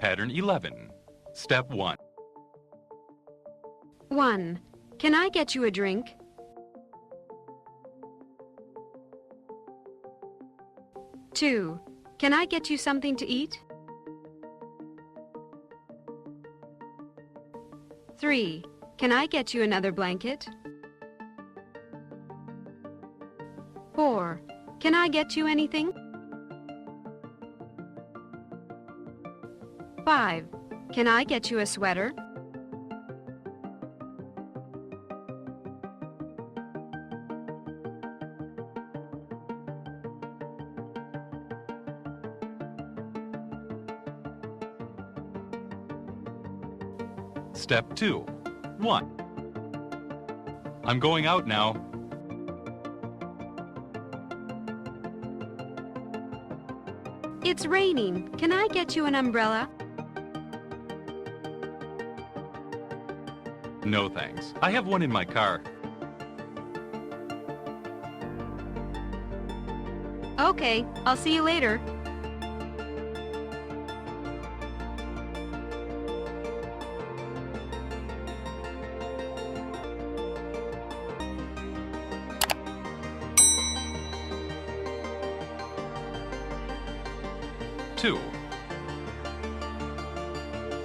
Pattern 11. Step 1. 1. Can I get you a drink? 2. Can I get you something to eat? 3. Can I get you another blanket? 4. Can I get you anything? 5. Can I get you a sweater? Step 2. 1. I'm going out now. It's raining. Can I get you an umbrella? No thanks. I have one in my car. Okay, I'll see you later. Two.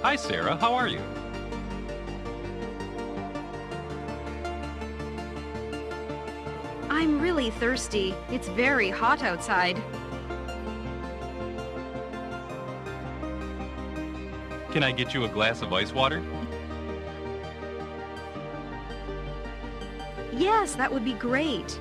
Hi, Sarah. How are you? I'm really thirsty. It's very hot outside. Can I get you a glass of ice water? Yes, that would be great.